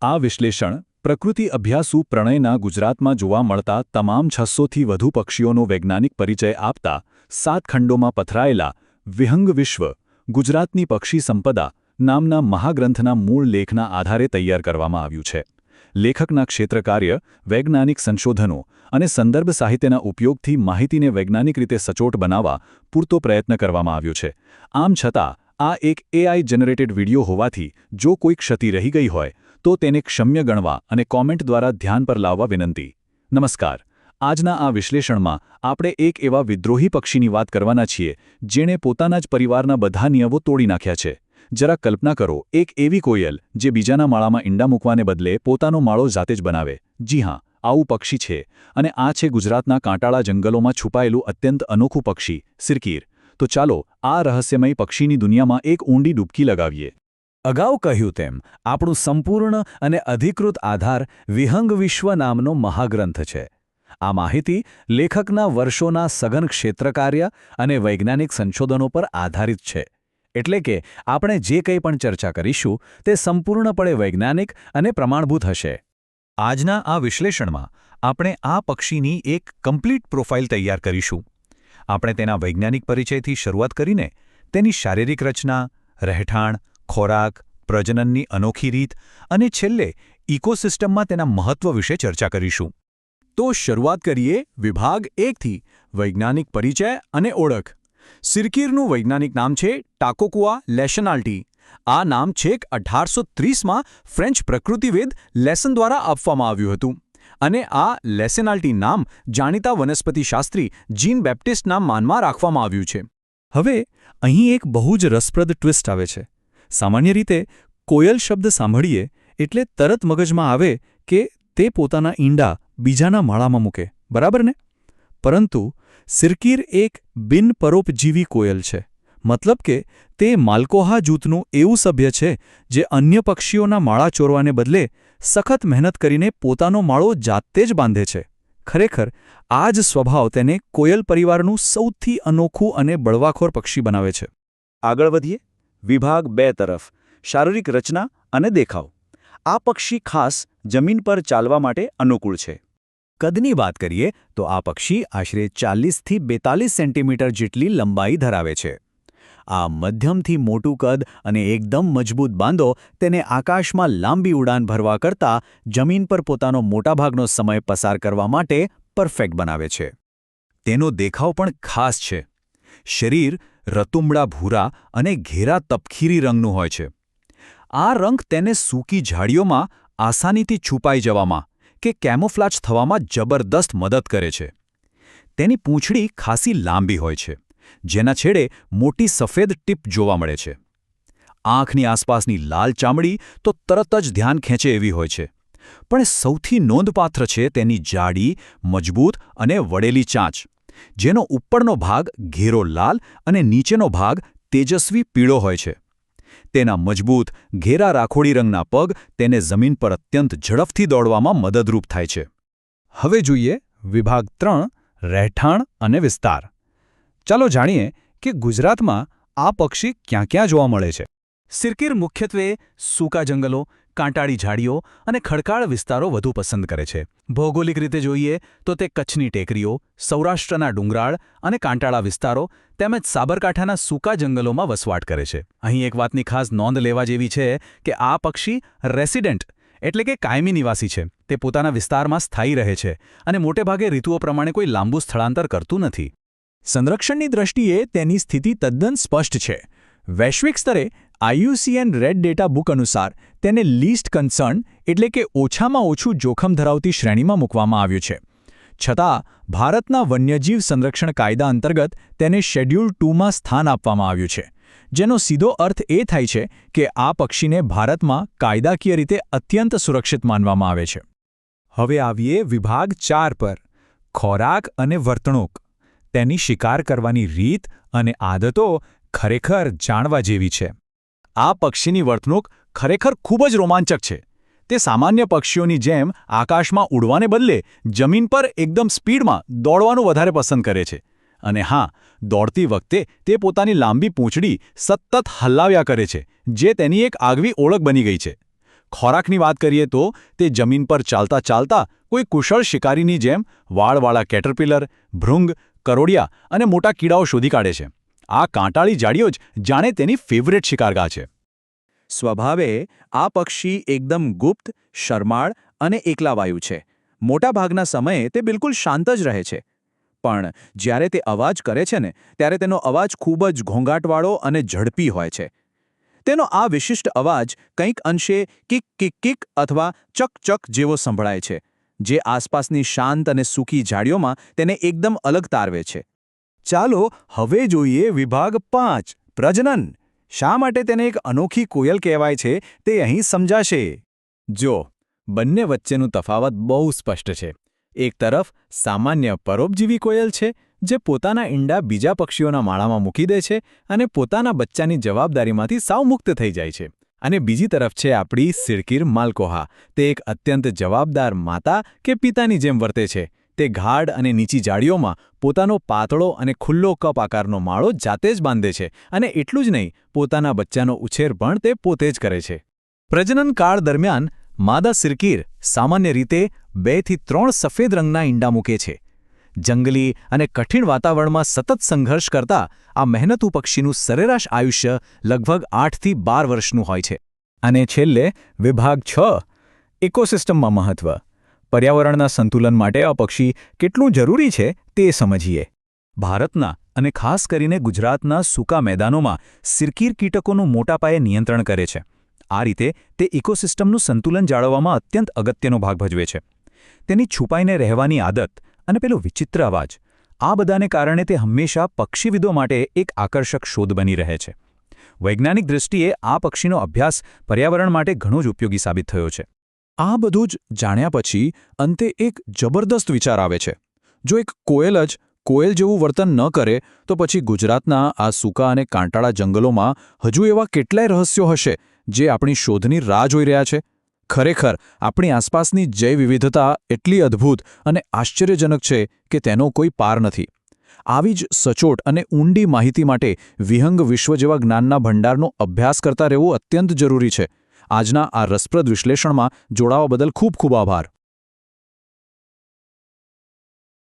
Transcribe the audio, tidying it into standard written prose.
આ વિશ્લેષણ પ્રકૃતિ અભ્યાસુ પ્રણયના ગુજરાતમાં જોવા મળતા તમામ 600થી વધુ પક્ષીઓનો વૈજ્ઞાનિક પરિચય આપતા 7 ખંડોમાં પથરાયેલા વિહંગ વિશ્વ ગુજરાતની પક્ષી સંપદા નામના મહાગ્રંથના મૂળ લેખના આધારે તૈયાર કરવામાં આવ્યું છે. લેખકના ક્ષેત્રકાર્ય, વૈજ્ઞાનિક સંશોધનો અને સંદર્ભ સાહિત્યના ઉપયોગથી માહિતીને વૈજ્ઞાનિક રીતે સચોટ બનાવવા પૂરતો પ્રયત્ન કરવામાં આવ્યો છે. આમ છતાં આ એક AI જનરેટેડ વિડિયો હોવાથી જો કોઈ ક્ષતિ રહી ગઈ હોય તો તેને ક્ષમ્ય ગણવા અને કોમેન્ટ દ્વારા ધ્યાન પર લાવવા વિનંતી. નમસ્કાર. આજના આ વિશ્લેષણમાં આપણે એક એવા વિદ્રોહી પક્ષીની વાત કરવાના છીએ જેણે પોતાના જ પરિવારના બધા નિયમો તોડી નાખ્યા છે. જરા કલ્પના કરો, એક એવી કોયલ જે બીજાના માળામાં ઈંડા મૂકવાને બદલે પોતાનો માળો જાતે જ બનાવે. જી હા, આવું પક્ષી છે અને આ છે ગુજરાતના કાંટાળા જંગલોમાં છુપાયેલું અત્યંત અનોખું પક્ષી સિરકીર. તો ચાલો આ રહસ્યમય પક્ષીની દુનિયામાં એક ઊંડી ડૂબકી લગાવીએ. અગાઉ કહ્યું તેમ આપણું સંપૂર્ણ અને અધિકૃત આધાર વિહંગ વિશ્વ નામનો મહાગ્રંથ છે. આ માહિતી લેખકના વર્ષોના સઘન ક્ષેત્રકાર્ય અને વૈજ્ઞાનિક સંશોધનો પર આધારિત છે. એટલે કે આપણે જે કંઈ પણ ચર્ચા કરીશું તે સંપૂર્ણપણે વૈજ્ઞાનિક અને પ્રમાણભૂત હશે. આજના આ વિશ્લેષણમાં આપણે આ પક્ષીની એક કમ્પ્લીટ પ્રોફાઇલ તૈયાર કરીશું. આપણે તેના વૈજ્ઞાનિક પરિચયથી શરૂઆત કરીને તેની શારીરિક રચના, રહેઠાણ, ખોરાક, પ્રજનનની અનોખી રીત અને છેલ્લે ઇકોસિસ્ટમમાં તેના મહત્વ વિશે ચર્ચા કરીશું. તો શરૂઆત કરીએ વિભાગ 1થી વૈજ્ઞાનિક પરિચય અને ઓળખ. સિરકીરનું વૈજ્ઞાનિક નામ છે ટાકોકુઆ લેશનાલ્ટી. આ નામ છેક 1830માં ફ્રેન્ચ પ્રકૃતિવેદ લેસન દ્વારા આપવામાં આવ્યું હતું અને આ લેસેનાલ્ટી નામ જાણીતા વનસ્પતિશાસ્ત્રી જીન બેપ્ટિસ્ટના માનમાં રાખવામાં આવ્યું છે. હવે અહીં એક બહુ જ રસપ્રદ ટ્વિસ્ટ આવે છે. સામાન્ય રીતે કોયલ શબ્દ સાંભળીએ એટલે તરત મગજમાં આવે કે તે પોતાના ઈંડા બીજાના માળામાં મૂકે, બરાબર ને? પરંતુ સિરકીર એક બિનપરોપજીવી કોયલ છે. મતલબ કે તે માલ્કોહા જૂથનું એવું સભ્ય છે જે અન્ય પક્ષીઓના માળા ચોરવાને બદલે સખત મહેનત કરીને પોતાનો માળો જાતે જ બાંધે છે. ખરેખર આ જ સ્વભાવ તેને કોયલ પરિવારનું સૌથી અનોખું અને બળવાખોર પક્ષી બનાવે છે. આગળ વધીએ વિભાગ 2 તરફ. શારીરિક રચના અને દેખાવ. આ પક્ષી ખાસ જમીન પર ચાલવા માટે અનુકૂળ છે. કદની વાત કરીએ તો આ પક્ષી આશરે 40થી 42 સેન્ટીમીટર જેટલી લંબાઈ ધરાવે છે. આ મધ્યમથી મોટું કદ અને એકદમ મજબૂત બાંધો તેને આકાશમાં લાંબી ઉડાન ભરવા કરતાં જમીન પર પોતાનો મોટાભાગનો સમય પસાર કરવા માટે પરફેક્ટ બનાવે છે. તેનો દેખાવ પણ ખાસ છે. શરીર રતુંબડા ભૂરા અને ઘેરા તપખીરી રંગનું હોય છે. આ રંગ તેને સૂકી ઝાડીઓમાં આસાનીથી છુપાઈ જવામાં કે કેમોફ્લાજ થવામાં જબરદસ્ત મદદ કરે છે. તેની પૂંછડી ખાસી લાંબી હોય છે, જેના છેડે મોટી સફેદ ટીપ જોવા મળે છે. આંખની આસપાસની લાલ ચામડી તો તરત જ ધ્યાન ખેંચે એવી હોય છે. પણ સૌથી નોંધપાત્ર છે તેની જાડી, મજબૂત અને વળેલી ચાંચ, જેનો ઉપરનો ભાગ ઘેરો લાલ અને નીચેનો ભાગ તેજસ્વી પીળો હોય છે. તેના મજબૂત, ઘેરા રાખોડી રંગના પગ તેને જમીન પર અત્યંત ઝડપથી દોડવામાં મદદરૂપ થાય છે. હવે જોઈએ વિભાગ 3 રહેઠાણ અને વિસ્તાર. ચાલો જાણીએ કે ગુજરાતમાં આ પક્ષી ક્યાં ક્યાં જોવા મળે છે. સિરકીર મુખ્યત્વે સૂકા જંગલો, કાંટાળી ઝાડીઓ અને ખડકાળ વિસ્તારો વધુ પસંદ કરે છે. ભૌગોલિક રીતે જોઈએ તો તે કચ્છની ટેકરીઓ, સૌરાષ્ટ્રના ડુંગરાળ અને કાંટાળા વિસ્તારો તેમજ સાબરકાંઠાના સૂકા જંગલોમાં વસવાટ કરે છે. અહીં એક વાતની ખાસ નોંધ લેવા જેવી છે કે આ પક્ષી રેસિડેન્ટ એટલે કે કાયમી નિવાસી છે. તે પોતાના વિસ્તારમાં સ્થાયી રહે છે અને મોટેભાગે ઋતુઓ પ્રમાણે કોઈ લાંબુ સ્થળાંતર કરતું નથી. સંરક્ષણની દ્રષ્ટિએ તેની સ્થિતિ તદ્દન સ્પષ્ટ છે. વૈશ્વિક સ્તરે IUCN રેડ ડેટા બુક અનુસાર તેને લીસ્ટ કન્સર્ન એટલે કે ઓછામાં ઓછું જોખમ ધરાવતી શ્રેણીમાં મૂકવામાં આવ્યું છે. છતાં ભારતના વન્યજીવ સંરક્ષણ કાયદા અંતર્ગત તેને શેડ્યુલ 2માં સ્થાન આપવામાં આવ્યું છે, જેનો સીધો અર્થ એ થાય છે કે આ પક્ષીને ભારતમાં કાયદાકીય રીતે અત્યંત સુરક્ષિત માનવામાં આવે છે. હવે આવીએ વિભાગ 4 પર. ખોરાક અને વર્તણૂક. તેની શિકાર કરવાની રીત અને આદતો ખરેખર જાણવા જેવી છે. આ પક્ષીની વર્તણૂક ખરેખર ખૂબ જ રોમાંચક છે. તે સામાન્ય પક્ષીઓની જેમ આકાશમાં ઉડવાને બદલે જમીન પર એકદમ સ્પીડમાં દોડવાનું વધારે પસંદ કરે છે. અને હા, દોડતી વખતે તે પોતાની લાંબી પૂંછડી સતત હલાવ્યા કરે છે, જે તેની એક આગવી ઓળખ બની ગઈ છે. ખોરાકની વાત કરીએ તો તે જમીન પર ચાલતા ચાલતા કોઈ કુશળ શિકારીની જેમ વાળવાળા કેટરપિલર, ભૃંગ, કરોડિયા અને મોટા કીડાઓ શોધી કાઢે છે. આ કાંટાળી જાડીઓ જ જાણે તેની ફેવરેટ શિકારગાહ છે. સ્વભાવે આ પક્ષી એકદમ ગુપ્ત, શરમાળ અને એકલાવાયું છે. મોટાભાગના સમયે તે બિલકુલ શાંત જ રહે છે. પણ જ્યારે તે અવાજ કરે છે ને ત્યારે તેનો અવાજ ખૂબ જ ઘોંઘાટવાળો અને ઝડપી હોય છે. તેનો આ વિશિષ્ટ અવાજ કંઈક અંશે કિક કિક કિક અથવા ચક ચક જેવો સંભળાય છે, જે આસપાસની શાંત અને સૂકી ઝાડીઓમાં તેને એકદમ અલગ તારવે છે. ચાલો હવે જોઈએ વિભાગ 5 પ્રજનન. શા માટે તેને એક અનોખી કોયલ કહેવાય છે તે અહીં સમજાશે. જો, બંને વચ્ચેનું તફાવત બહુ સ્પષ્ટ છે. એક તરફ સામાન્ય પરોપજીવી કોયલ છે જે પોતાના ઈંડા બીજા પક્ષીઓના માળામાં મૂકી દે છે અને પોતાના બચ્ચાની જવાબદારીમાંથી સાવ મુક્ત થઈ જાય છે. અને બીજી તરફ છે આપણી સિરકીર માલકોહા. તે એક અત્યંત જવાબદાર માતા કે પિતાની જેમ વર્તે છે. તે ગાઢ અને નીચી જાળીઓમાં પોતાનો પાતળો અને ખુલ્લો કપ આકારનો માળો જાતે જ બાંધે છે અને એટલું જ નહીં, પોતાના બચ્ચાનો ઉછેર પણ તે પોતે જ કરે છે. પ્રજનન કાળ દરમિયાન માદા સિરકીર સામાન્ય રીતે 2 થી 3 સફેદ રંગના ઈંડા મૂકે છે. જંગલી અને કઠિન વાતાવરણમાં સતત સંઘર્ષ કરતા આ મહેનતુ પક્ષીનું સરેરાશ આયુષ્ય લગભગ 8 થી 12 વર્ષનું હોય છે. અને છેલ્લે વિભાગ 6 ઇકોસિસ્ટમમાં મહત્વ. પર્યાવરણના સંતુલન માટે આ પક્ષી કેટલું જરૂરી છે તે સમજીએ. ભારતના અને ખાસ કરીને ગુજરાતના સૂકા મેદાનોમાં સિરકીર કીટકોનું મોટા પાયે નિયંત્રણ કરે છે. આ રીતે તે ઇકોસિસ્ટમનું સંતુલન જાળવવામાં અત્યંત અગત્યનો ભાગ ભજવે છે. તેની છુપાઈને રહેવાની આદત અને પેલો વિચિત્ર અવાજ, આ બધાને કારણે તે હંમેશા પક્ષીવિદો માટે એક આકર્ષક શોધ બની રહે છે. વૈજ્ઞાનિક દૃષ્ટિએ આ પક્ષીનો અભ્યાસ પર્યાવરણ માટે ઘણો જ ઉપયોગી સાબિત થયો છે. આ બધું જ જાણ્યા પછી અંતે એક જબરદસ્ત વિચાર આવે છે. જો એક કોયલ જ કોયલ જેવું વર્તન ન કરે તો પછી ગુજરાતના આ સૂકા અને કાંટાળા જંગલોમાં હજુ એવા કેટલાય રહસ્યો હશે જે આપણી શોધની રાહ જોઈ રહ્યા છે. ખરેખર આપણી આસપાસની જૈવ વિવિધતા એટલી અદ્ભુત અને આશ્ચર્યજનક છે કે તેનો કોઈ પાર નથી. આવી જ સચોટ અને ઊંડી માહિતી માટે વિહંગ વિશ્વ જેવા જ્ઞાનના ભંડારનો અભ્યાસ કરતા રહેવું અત્યંત જરૂરી છે. આજના આ રસપ્રદ વિશ્લેષણમાં જોડાવા બદલ ખૂબ ખૂબ આભાર.